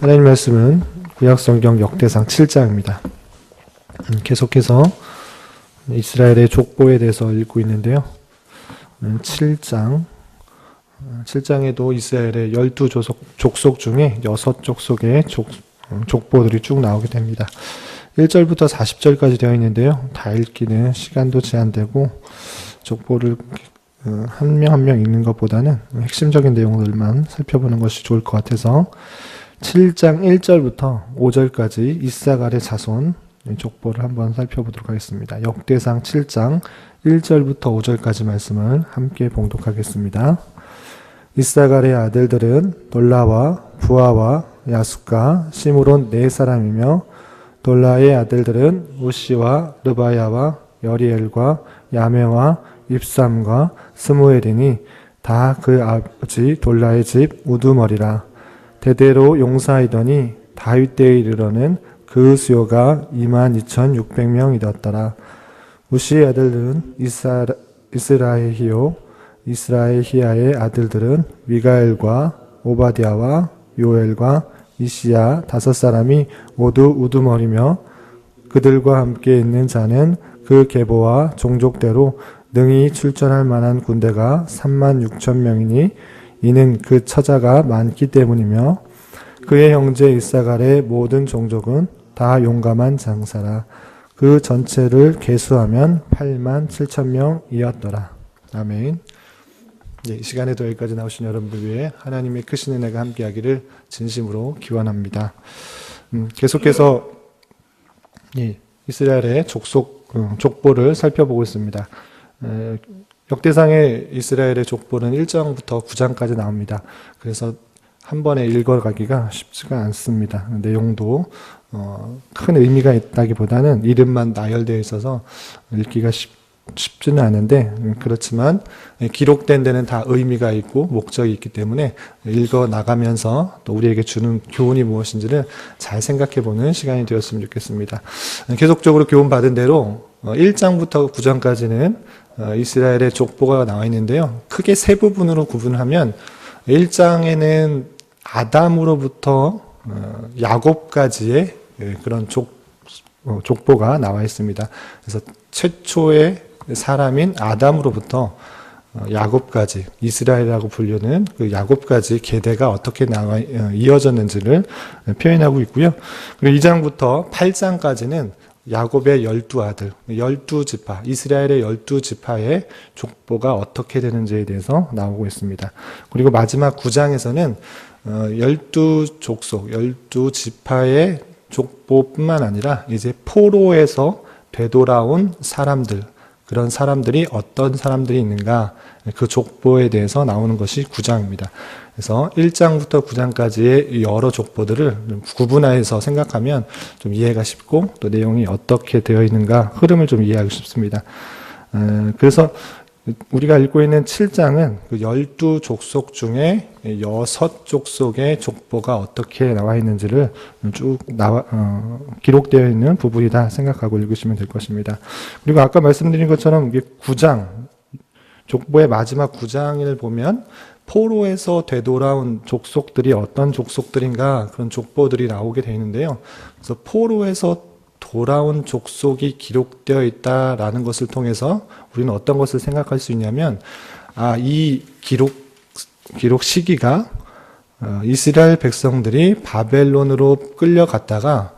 하나님 말씀은 구약성경 역대상 7장입니다. 계속해서 이스라엘의 족보에 대해서 읽고 있는데요. 7장에도 이스라엘의 12족속 중에 6족속의 족보들이 쭉 나오게 됩니다. 1절부터 40절까지 되어 있는데요. 다 읽기는 시간도 제한되고 족보를 한 명 한 명 읽는 것보다는 핵심적인 내용들만 살펴보는 것이 좋을 것 같아서 7장 1절부터 5절까지 이사갈의 자손 족보를 한번 살펴보도록 하겠습니다. 역대상 7장 1절부터 5절까지 말씀을 함께 봉독하겠습니다. 이사갈의 아들들은 돌라와 부하와 야숫과 시므론 네 사람이며 돌라의 아들들은 우시와 르바야와 여리엘과 야메와 입삼과 스무엘이니 다 그 아버지 돌라의 집 우두머리라. 대대로 용사이더니 다윗 때에 이르러는 그 수요가 22,600명이었더라. 우시의 아들들은 이스라엘히야의 아들들은 미가엘과 오바댜와 요엘과 이시야 5사람이 모두 우두머리며 그들과 함께 있는 자는 그 계보와 종족대로 능히 출전할 만한 군대가 36,000명이니 이는 그 처자가 많기 때문이며 그의 형제 이사갈의 모든 종족은 다 용감한 장사라. 그 전체를 계수하면 87,000명이었더라. 아멘. 이 시간에도 여기까지 나오신 여러분들 위해 하나님의 크신 은혜가 함께하기를 진심으로 기원합니다. 계속해서 이스라엘의 족보를 살펴보고 있습니다. 역대상의 이스라엘의 족보는 1장부터 9장까지 나옵니다. 그래서 한 번에 읽어가기가 쉽지가 않습니다. 내용도 큰 의미가 있다기보다는 이름만 나열되어 있어서 읽기가 쉽지는 않은데, 그렇지만 기록된 데는 다 의미가 있고 목적이 있기 때문에 읽어 나가면서 또 우리에게 주는 교훈이 무엇인지를 잘 생각해보는 시간이 되었으면 좋겠습니다. 계속적으로 교훈 받은 대로 1장부터 9장까지는 이스라엘의 족보가 나와 있는데요. 크게 세 부분으로 구분하면 1장에는 아담으로부터 야곱까지의 그런 족보가 나와 있습니다. 그래서 최초의 사람인 아담으로부터 야곱까지, 이스라엘이라고 불리는 그 야곱까지 계대가 어떻게 이어졌는지를 표현하고 있고요. 그리고 2장부터 8장까지는 야곱의 12아들, 12지파, 이스라엘의 12지파의 족보가 어떻게 되는지에 대해서 나오고 있습니다. 그리고 마지막 9장에서는 12족속, 12지파의 족보뿐만 아니라 이제 포로에서 되돌아온 사람들, 그런 사람들이 어떤 사람들이 있는가, 그 족보에 대해서 나오는 것이 9장입니다. 그래서 1장부터 9장까지의 여러 족보들을 구분해서 생각하면 좀 이해가 쉽고 또 내용이 어떻게 되어 있는가 흐름을 좀 이해하기 쉽습니다. 그래서 우리가 읽고 있는 7장은 그 12족속 중에 6족속의 족보가 어떻게 나와 있는지를 쭉 기록되어 있는 부분이다 생각하고 읽으시면 될 것입니다. 그리고 아까 말씀드린 것처럼 이게 9장, 족보의 마지막 9장을 보면 포로에서 되돌아온 족속들이 어떤 족속들인가 그런 족보들이 나오게 되어 있는데요. 그래서 포로에서 돌아온 족속이 기록되어 있다라는 것을 통해서 우리는 어떤 것을 생각할 수 있냐면, 이 기록 시기가 이스라엘 백성들이 바벨론으로 끌려갔다가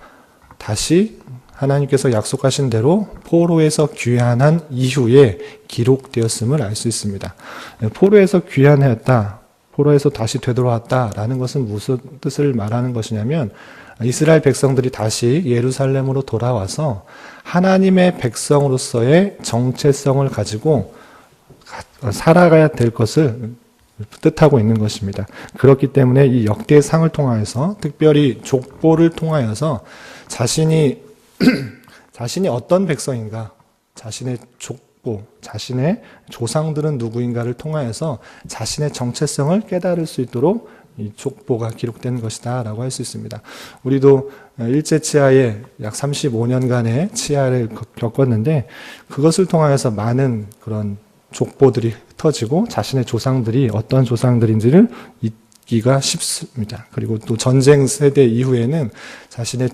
다시 하나님께서 약속하신 대로 포로에서 귀환한 이후에 기록되었음을 알 수 있습니다. 포로에서 귀환하였다, 포로에서 다시 되돌아왔다라는 것은 무슨 뜻을 말하는 것이냐면, 이스라엘 백성들이 다시 예루살렘으로 돌아와서 하나님의 백성으로서의 정체성을 가지고 살아가야 될 것을 뜻하고 있는 것입니다. 그렇기 때문에 이 역대상을 통하여서, 특별히 족보를 통하여서 자신이 어떤 백성인가, 자신의 족보, 자신의 조상들은 누구인가를 통하여서 자신의 정체성을 깨달을 수 있도록 이 족보가 기록된 것이다 라고 할 수 있습니다. 우리도 일제치하에 약 35년간의 치하를 겪었는데, 그것을 통하여서 많은 그런 족보들이 흩어지고 자신의 조상들이 어떤 조상들인지를 기가 쉽습니다. 그리고 또 전쟁 세대 이후에는 자신의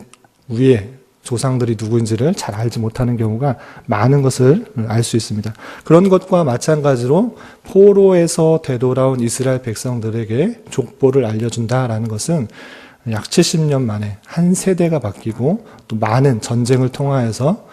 위에 조상들이 누구인지를 잘 알지 못하는 경우가 많은 것을 알 수 있습니다. 그런 것과 마찬가지로 포로에서 되돌아온 이스라엘 백성들에게 족보를 알려준다라는 것은 약 70년 만에 한 세대가 바뀌고 또 많은 전쟁을 통하여서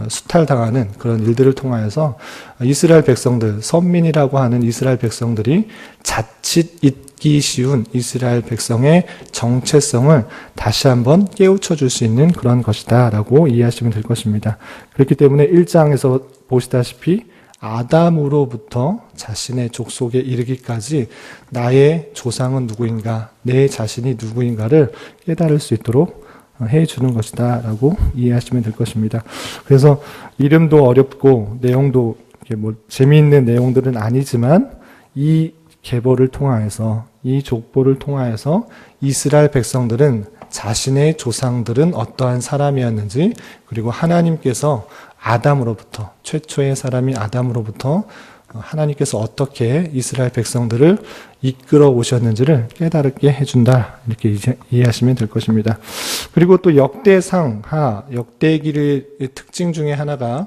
수탈당하는 그런 일들을 통하여서 이스라엘 백성들, 선민이라고 하는 이스라엘 백성들이 자칫 잊기 쉬운 이스라엘 백성의 정체성을 다시 한번 깨우쳐 줄 수 있는 그런 것이다 라고 이해하시면 될 것입니다. 그렇기 때문에 1장에서 보시다시피 아담으로부터 자신의 족속에 이르기까지 나의 조상은 누구인가, 내 자신이 누구인가를 깨달을 수 있도록 해주는 것이다 라고 이해하시면 될 것입니다. 그래서 이름도 어렵고 내용도 재미있는 내용들은 아니지만 이 계보를 통하여서, 이 족보를 통하여서 이스라엘 백성들은 자신의 조상들은 어떠한 사람이었는지, 그리고 하나님께서 아담으로부터, 최초의 사람인 아담으로부터 하나님께서 어떻게 이스라엘 백성들을 이끌어 오셨는지를 깨달게 해준다, 이렇게 이해하시면 될 것입니다. 그리고 또 역대상하, 역대기의 특징 중에 하나가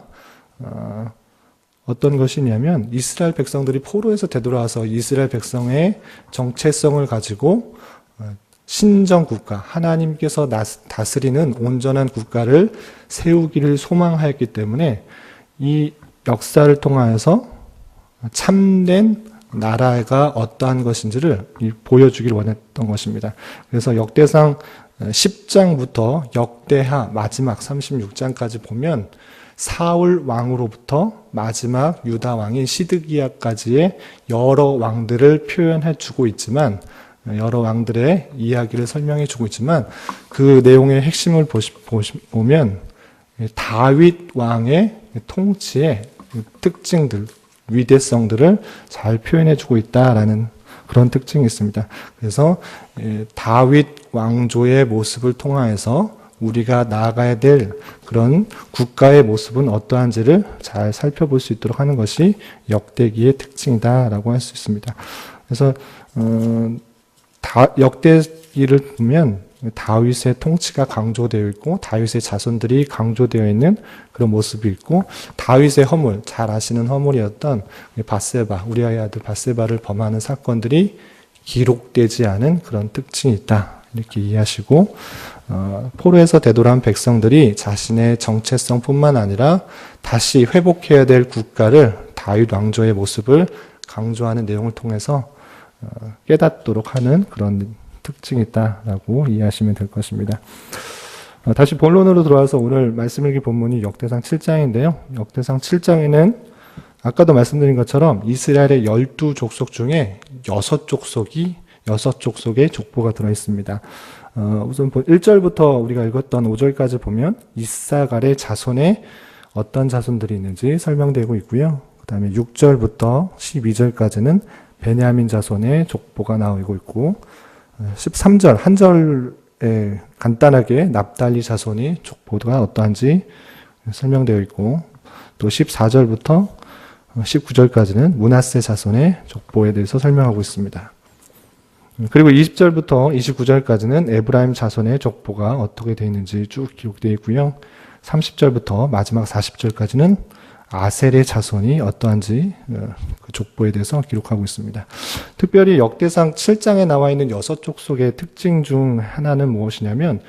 어떤 것이냐면 이스라엘 백성들이 포로에서 되돌아와서 이스라엘 백성의 정체성을 가지고 신정국가, 하나님께서 다스리는 온전한 국가를 세우기를 소망하였기 때문에 이 역사를 통하여서 참된 나라가 어떠한 것인지를 보여주길 원했던 것입니다. 그래서 역대상 10장부터 역대하 마지막 36장까지 보면 사울 왕으로부터 마지막 유다 왕인 시드기야까지의 여러 왕들을 표현해 주고 있지만, 여러 왕들의 이야기를 설명해 주고 있지만, 그 내용의 핵심을 보면 다윗 왕의 통치의 특징들, 위대성들을 잘 표현해 주고 있다라는 그런 특징이 있습니다. 그래서 다윗 왕조의 모습을 통하여서 우리가 나아가야 될 그런 국가의 모습은 어떠한지를 잘 살펴볼 수 있도록 하는 것이 역대기의 특징이다라고 할 수 있습니다. 그래서 역대기를 보면 다윗의 통치가 강조되어 있고 다윗의 자손들이 강조되어 있는 그런 모습이 있고, 다윗의 허물, 잘 아시는 허물이었던 밧세바, 우리아의 아들 밧세바를 범하는 사건들이 기록되지 않은 그런 특징이 있다, 이렇게 이해하시고, 포로에서 되돌아온 백성들이 자신의 정체성뿐만 아니라 다시 회복해야 될 국가를, 다윗 왕조의 모습을 강조하는 내용을 통해서 깨닫도록 하는 그런 특징이 있다라고 이해하시면 될 것입니다. 다시 본론으로 들어와서 오늘 말씀일기 본문이 역대상 7장인데요. 역대상 7장에는 아까도 말씀드린 것처럼 이스라엘의 12족속 중에 6족속의 족보가 들어있습니다. 우선 1절부터 우리가 읽었던 5절까지 보면 이사갈의 자손에 어떤 자손들이 있는지 설명되고 있고요. 그 다음에 6절부터 12절까지는 베냐민 자손의 족보가 나오고 있고, 13절 한 절에 간단하게 납달리 자손이 족보가 어떠한지 설명되어 있고, 또 14절부터 19절까지는 므낫세 자손의 족보에 대해서 설명하고 있습니다. 그리고 20절부터 29절까지는 에브라임 자손의 족보가 어떻게 되어 있는지 쭉 기록되어 있고요. 30절부터 마지막 40절까지는 아셀의 자손이 어떠한지 그 족보에 대해서 기록하고 있습니다. 특별히 역대상 7장에 나와 있는 6족속의 특징 중 하나는 무엇이냐면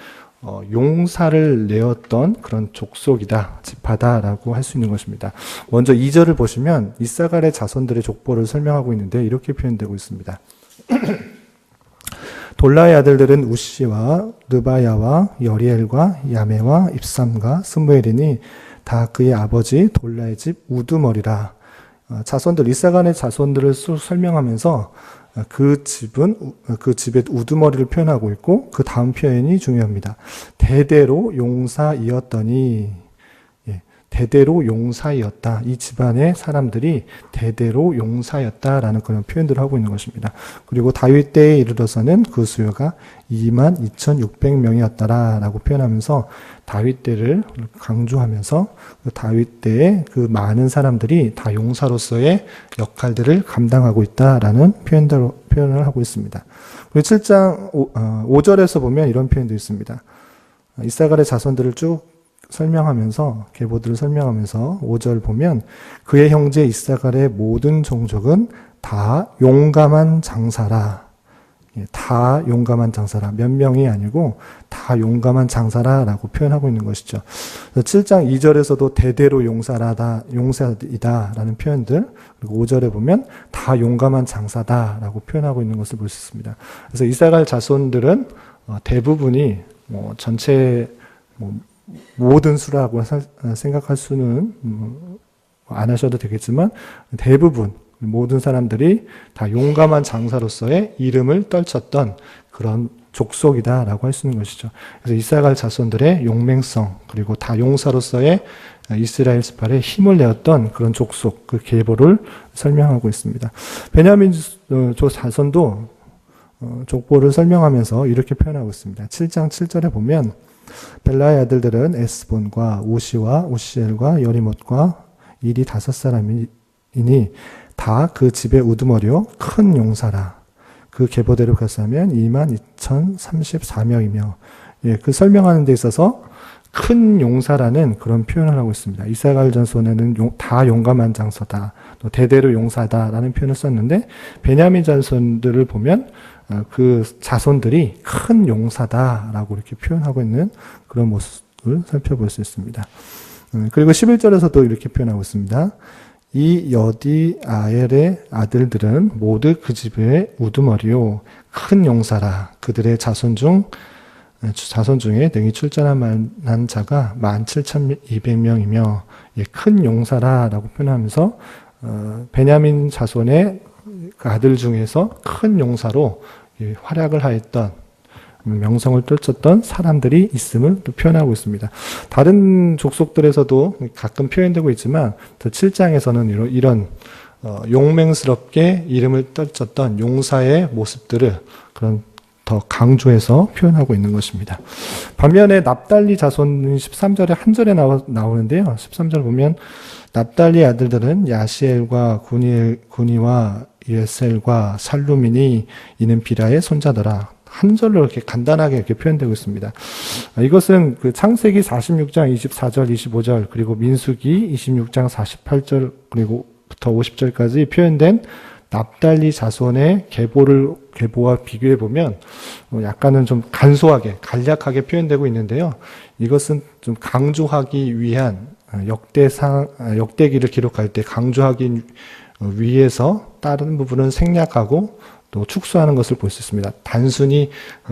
용사를 내었던 그런 족속이다, 지파다라고 할 수 있는 것입니다. 먼저 2절을 보시면 이사갈의 자손들의 족보를 설명하고 있는데 이렇게 표현되고 있습니다. 돌라의 아들들은 우시와 르바야와 여리엘과 야메와 입삼과 스무엘이니 다 그의 아버지 돌라의 집 우두머리라. 자손들, 이사갈의 자손들을 설명하면서 그 집의 우두머리를 표현하고 있고, 그 다음 표현이 중요합니다. 대대로 용사이었더니, 대대로 용사이었다. 이 집안의 사람들이 대대로 용사였다라는 그런 표현들을 하고 있는 것입니다. 그리고 다윗 때에 이르러서는 그 수요가 22,600명이었다라고 표현하면서 다윗 때를 강조하면서 그 다윗 때의 그 많은 사람들이 다 용사로서의 역할들을 감당하고 있다라는 표현을 하고 있습니다. 그리고 7장 5절에서 보면 이런 표현도 있습니다. 이사갈의 자손들을 쭉 설명하면서 계보들을 설명하면서 5절 보면 그의 형제 이사갈의 모든 종족은 다 용감한 장사라. 다 용감한 장사라. 몇 명이 아니고 다 용감한 장사라라고 표현하고 있는 것이죠. 7장 2절에서도 대대로 용사이다라는 표현들, 그리고 5절에 보면 다 용감한 장사다라고 표현하고 있는 것을 볼 수 있습니다. 그래서 이사갈 자손들은 대부분이 전체 모든 수라고 생각할 수는 안 하셔도 되겠지만 대부분 모든 사람들이 다 용감한 장사로서의 이름을 떨쳤던 그런 족속이다라고 할 수 있는 것이죠. 그래서 이사갈 자손들의 용맹성 그리고 다 용사로서의 이스라엘 지파의 힘을 내었던 그런 족속, 그 계보를 설명하고 있습니다. 베냐민 자손도 족보를 설명하면서 이렇게 표현하고 있습니다. 7장 7절에 보면 벨라의 아들들은 에스본과 우시와 우시엘과 여리못과 일이 5사람이니 다 그 집의 우두머리요 큰 용사라. 그 계보대로 결사하면 22,034명이며 그 설명하는 데 있어서 큰 용사라는 그런 표현을 하고 있습니다. 이사갈 자손에는 다 용감한 장서다. 또 대대로 용사다라는 표현을 썼는데 베냐민 자손들을 보면 그 자손들이 큰 용사다라고 이렇게 표현하고 있는 그런 모습을 살펴볼 수 있습니다. 그리고 11절에서도 이렇게 표현하고 있습니다. 이 여디아엘의 아들들은 모두 그 집의 우두머리요 큰 용사라. 그들의 자손 중에 능히 출전할 만한 자가 17,200명이며 큰 용사라라고 표현하면서 베냐민 자손의 그 아들 중에서 큰 용사로 활약을 하였던 명성을 떨쳤던 사람들이 있음을 또 표현하고 있습니다. 다른 족속들에서도 가끔 표현되고 있지만 7장에서는 이런 용맹스럽게 이름을 떨쳤던 용사의 모습들을 그런 더 강조해서 표현하고 있는 것입니다. 반면에 납달리 자손은 13절에 한 절에 나오는데요. 13절 보면 납달리 아들들은 야시엘과 구니와 예셀과 살루민이 이는 비라의 손자더라. 한 절로 이렇게 간단하게 이렇게 표현되고 있습니다. 이것은 그 창세기 46장 24절, 25절, 그리고 민수기 26장 48절, 그리고부터 50절까지 표현된 납달리 자손의 계보와 비교해 보면 약간은 좀 간략하게 표현되고 있는데요. 이것은 좀 강조하기 위한 역대기를 기록할 때 강조하기 위해서 다른 부분은 생략하고 또 축소하는 것을 볼 수 있습니다. 단순히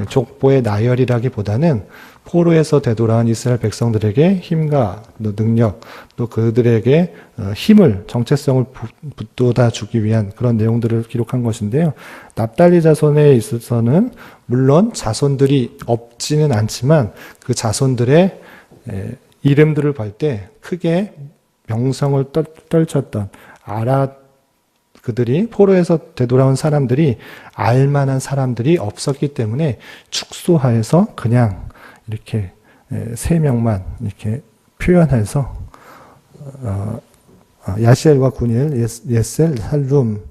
족보의 나열이라기보다는 포로에서 되돌아온 이스라엘 백성들에게 힘과 능력, 또 그들에게 힘을, 정체성을 북돋아 주기 위한 그런 내용들을 기록한 것인데요. 납달리 자손에 있어서는 물론 자손들이 없지는 않지만 그 자손들의 이름들을 볼 때 크게 명성을 떨쳤던 그들이 포로에서 되돌아온 사람들이 알만한 사람들이 없었기 때문에 축소하여서 그냥 이렇게 3명만 이렇게 표현해서 야시엘과 구니엘, 예셀, 살룸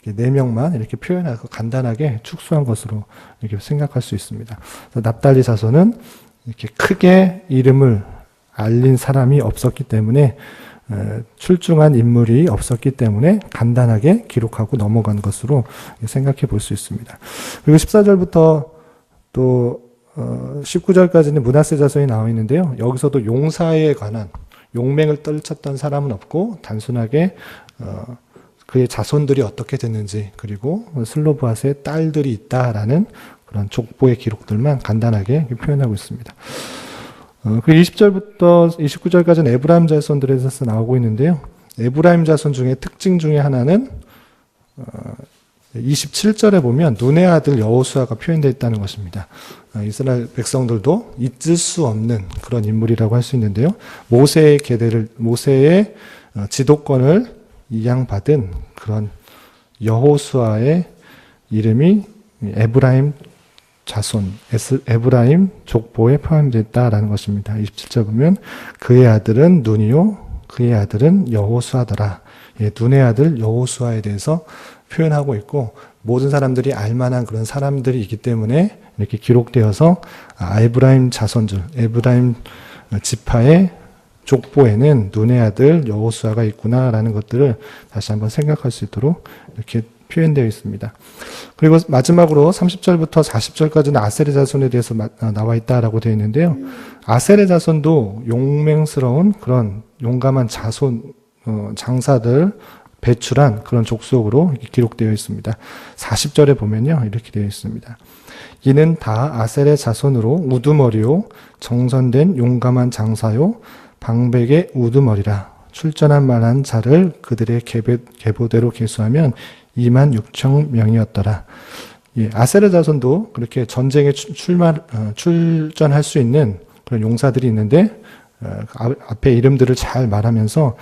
4명만 이렇게 표현해서 간단하게 축소한 것으로 이렇게 생각할 수 있습니다. 납달리 자손은 이렇게 크게 이름을 알린 사람이 없었기 때문에 출중한 인물이 없었기 때문에 간단하게 기록하고 넘어간 것으로 생각해 볼 수 있습니다. 그리고 14절부터 또 19절까지는 므낫세 자손이 나와 있는데요. 여기서도 용사에 관한 용맹을 떨쳤던 사람은 없고 단순하게 그의 자손들이 어떻게 됐는지 그리고 슬로브앗의 딸들이 있다라는 그런 족보의 기록들만 간단하게 표현하고 있습니다. 그 20절부터 29절까지는 에브라임 자손들에 대해서 나오고 있는데요. 에브라임 자손 중에 특징 중에 하나는 27절에 보면 눈의 아들 여호수아가 표현되어 있다는 것입니다. 이스라엘 백성들도 잊을 수 없는 그런 인물이라고 할 수 있는데요. 모세의 지도권을 이양받은 그런 여호수아의 이름이 에브라임 자손, 에브라임 족보에 포함됐다라는 것입니다. 27절 보면 그의 아들은 눈이요 그의 아들은 여호수아더라. 눈의 아들 여호수아에 대해서 표현하고 있고 모든 사람들이 알만한 그런 사람들이 있기 때문에 이렇게 기록되어서 에브라임 자손들, 에브라임 지파의 족보에는 눈의 아들 여호수아가 있구나라는 것들을 다시 한번 생각할 수 있도록 이렇게 표현되어 있습니다. 그리고 마지막으로 30절부터 40절까지는 아셀의 자손에 대해서 나와 있다라고 되어 있는데요. 아셀의 자손도 용맹스러운 그런 용감한 자손, 장사들 배출한 그런 족속으로 기록되어 있습니다. 40절에 보면요. 이렇게 되어 있습니다. 이는 다 아셀의 자손으로 우두머리요 정선된 용감한 장사요 방백의 우두머리라. 출전한 만한 자를 그들의 계보대로 계수하면 2만 6천 명이었더라. 아셀의 자손도 그렇게 전쟁에 출전할 수 있는 그런 용사들이 있는데 앞에 이름들을 잘 말하면서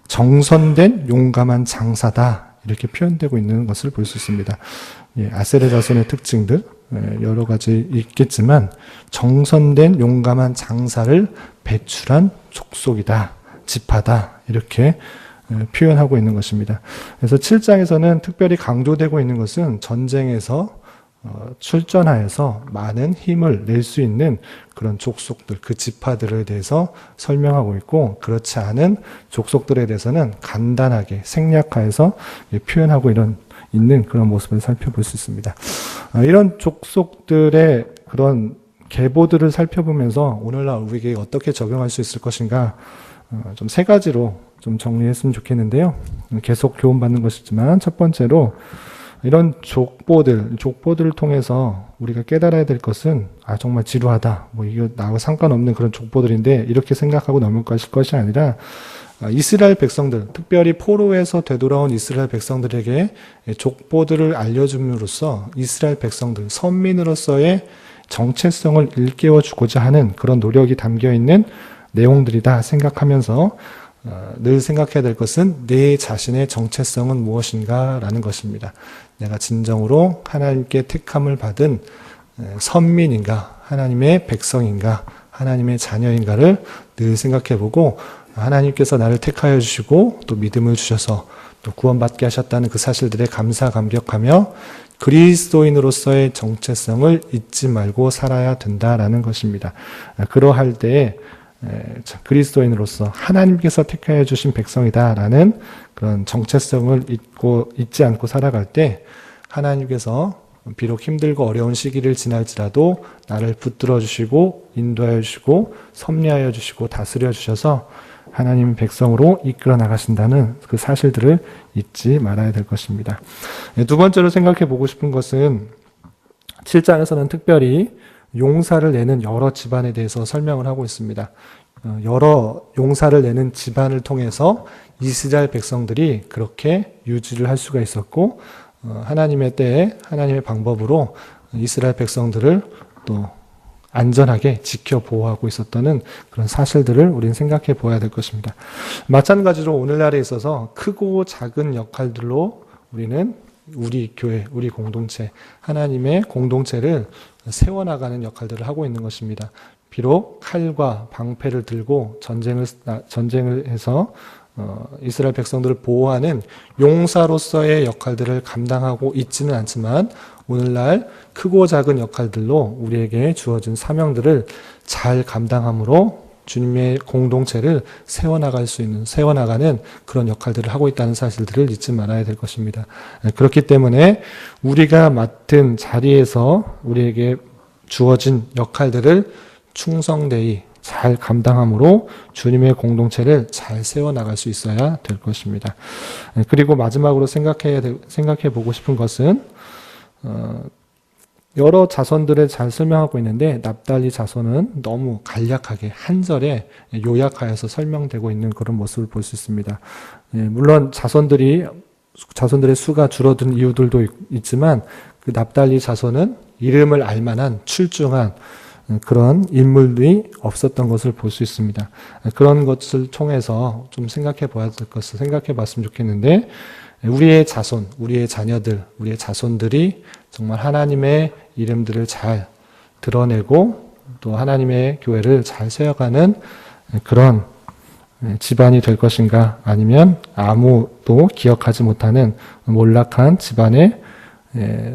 정선된 용감한 장사다 이렇게 표현되고 있는 것을 볼 수 있습니다. 아셀의 자손의 특징들 여러 가지 있겠지만 정선된 용감한 장사를 배출한 족속이다, 지파다 이렇게 표현하고 있는 것입니다. 그래서 7장에서는 특별히 강조되고 있는 것은 전쟁에서 출전하여서 많은 힘을 낼 수 있는 그런 족속들, 그 지파들에 대해서 설명하고 있고 그렇지 않은 족속들에 대해서는 간단하게 생략하여서 표현하고 있는 그런 모습을 살펴볼 수 있습니다. 이런 족속들의 그런 계보들을 살펴보면서 오늘날 우리에게 어떻게 적용할 수 있을 것인가 좀 세 가지로 좀 정리했으면 좋겠는데요. 계속 교훈받는 것이지만 첫 번째로 이런 족보들을 통해서 우리가 깨달아야 될 것은 정말 지루하다. 이거 나하고 상관없는 그런 족보들인데 이렇게 생각하고 넘어가실 것이 아니라 이스라엘 백성들, 특별히 포로에서 되돌아온 이스라엘 백성들에게 족보들을 알려줌으로써 이스라엘 백성들, 선민으로서의 정체성을 일깨워 주고자 하는 그런 노력이 담겨 있는 내용들이다 생각하면서 늘 생각해야 될 것은 내 자신의 정체성은 무엇인가 라는 것입니다. 내가 진정으로 하나님께 택함을 받은 선민인가, 하나님의 백성인가, 하나님의 자녀인가를 늘 생각해보고 하나님께서 나를 택하여 주시고 또 믿음을 주셔서 또 구원받게 하셨다는 그 사실들에 감사 감격하며 그리스도인으로서의 정체성을 잊지 말고 살아야 된다라는 것입니다. 그러할 때에 그리스도인으로서 하나님께서 택하여 주신 백성이다라는 그런 정체성을 잊지 않고 살아갈 때 하나님께서 비록 힘들고 어려운 시기를 지날지라도 나를 붙들어 주시고 인도하여 주시고 섭리하여 주시고 다스려 주셔서 하나님 백성으로 이끌어 나가신다는 그 사실들을 잊지 말아야 될 것입니다. 두 번째로 생각해 보고 싶은 것은 7장에서는 특별히 용사를 내는 여러 집안에 대해서 설명을 하고 있습니다. 여러 용사를 내는 집안을 통해서 이스라엘 백성들이 그렇게 유지를 할 수가 있었고 하나님의 때에 하나님의 방법으로 이스라엘 백성들을 또 안전하게 지켜 보호하고 있었다는 그런 사실들을 우리는 생각해 보아야 될 것입니다. 마찬가지로 오늘날에 있어서 크고 작은 역할들로 우리는 우리 교회, 우리 공동체, 하나님의 공동체를 세워나가는 역할들을 하고 있는 것입니다. 비록 칼과 방패를 들고 전쟁을 해서 이스라엘 백성들을 보호하는 용사로서의 역할들을 감당하고 있지는 않지만 오늘날 크고 작은 역할들로 우리에게 주어진 사명들을 잘 감당함으로 주님의 공동체를 세워나가는 그런 역할들을 하고 있다는 사실들을 잊지 말아야 될 것입니다. 그렇기 때문에 우리가 맡은 자리에서 우리에게 주어진 역할들을 충성되이 잘 감당함으로 주님의 공동체를 잘 세워나갈 수 있어야 될 것입니다. 그리고 마지막으로 생각해 보고 싶은 것은 여러 자손들을 잘 설명하고 있는데 납달리 자손은 너무 간략하게 한 절에 요약하여서 설명되고 있는 그런 모습을 볼 수 있습니다. 물론 자손들이 자손들의 수가 줄어든 이유들도 있지만 그 납달리 자손은 이름을 알만한 출중한 그런 인물이 없었던 것을 볼 수 있습니다. 그런 것을 통해서 좀 생각해 봐야 될 것을 생각해 봤으면 좋겠는데, 우리의 자손, 우리의 자녀들, 우리의 자손들이 정말 하나님의 이름들을 잘 드러내고 또 하나님의 교회를 잘 세워가는 그런 집안이 될 것인가, 아니면 아무도 기억하지 못하는 몰락한 집안의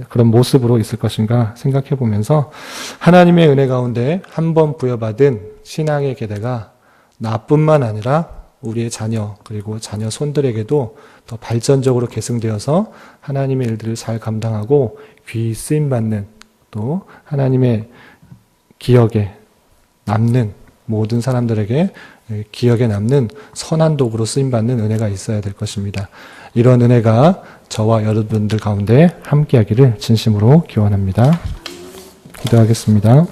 그런 모습으로 있을 것인가 생각해 보면서, 하나님의 은혜 가운데 한 번 부여받은 신앙의 계대가 나뿐만 아니라 우리의 자녀 그리고 자녀 손들에게도 더 발전적으로 계승되어서 하나님의 일들을 잘 감당하고 귀히 쓰임받는, 또 하나님의 기억에 남는, 모든 사람들에게 기억에 남는 선한 도구로 쓰임받는 은혜가 있어야 될 것입니다. 이런 은혜가 저와 여러분들 가운데 함께하기를 진심으로 기원합니다. 기도하겠습니다.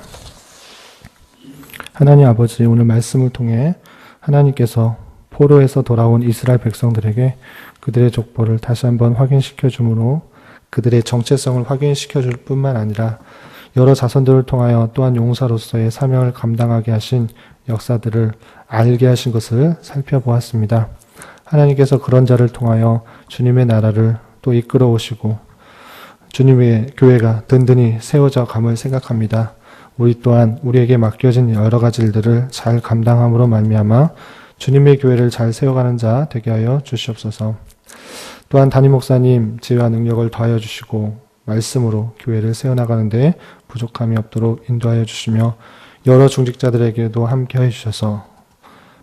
하나님 아버지, 오늘 말씀을 통해 하나님께서 포로에서 돌아온 이스라엘 백성들에게 그들의 족보를 다시 한번 확인시켜 주므로 그들의 정체성을 확인시켜 줄 뿐만 아니라 여러 자손들을 통하여 또한 용사로서의 사명을 감당하게 하신 역사들을 알게 하신 것을 살펴보았습니다. 하나님께서 그런 자를 통하여 주님의 나라를 또 이끌어 오시고 주님의 교회가 든든히 세워져 감을 생각합니다. 우리 또한 우리에게 맡겨진 여러 가지 일들을 잘 감당함으로 말미암아 주님의 교회를 잘 세워가는 자 되게 하여 주시옵소서. 또한 담임 목사님 지혜와 능력을 더하여 주시고 말씀으로 교회를 세워나가는데 부족함이 없도록 인도하여 주시며 여러 중직자들에게도 함께해 주셔서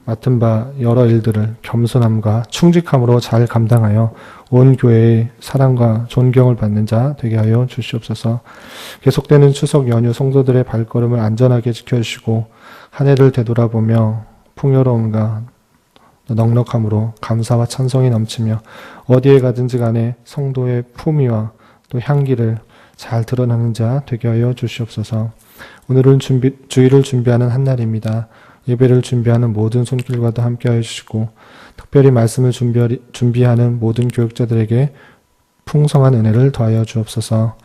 맡은 바 여러 일들을 겸손함과 충직함으로 잘 감당하여 온 교회의 사랑과 존경을 받는 자 되게 하여 주시옵소서. 계속되는 추석 연휴 성도들의 발걸음을 안전하게 지켜주시고 한 해를 되돌아보며 풍요로움과 넉넉함으로 감사와 찬송이 넘치며 어디에 가든지 간에 성도의 품위와 또 향기를 잘 드러나는 자 되게 하여 주시옵소서. 오늘은 주일을 준비하는 한 날입니다. 예배를 준비하는 모든 손길과도 함께하여 주시고 특별히 말씀을 준비하는 모든 교육자들에게 풍성한 은혜를 더하여 주옵소서.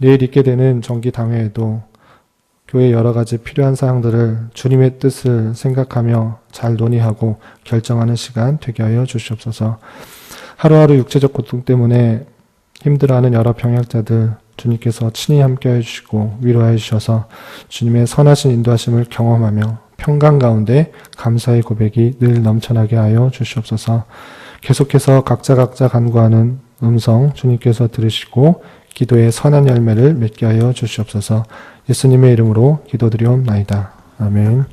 내일 있게 되는 정기당회에도 교회 여러 가지 필요한 사항들을 주님의 뜻을 생각하며 잘 논의하고 결정하는 시간 되게 하여 주시옵소서. 하루하루 육체적 고통 때문에 힘들어하는 여러 병약자들 주님께서 친히 함께해 주시고 위로해 주셔서 주님의 선하신 인도하심을 경험하며 평강 가운데 감사의 고백이 늘 넘쳐나게 하여 주시옵소서. 계속해서 각자 간구하는 음성 주님께서 들으시고 기도의 선한 열매를 맺게 하여 주시옵소서. 예수님의 이름으로 기도드리옵나이다. 아멘.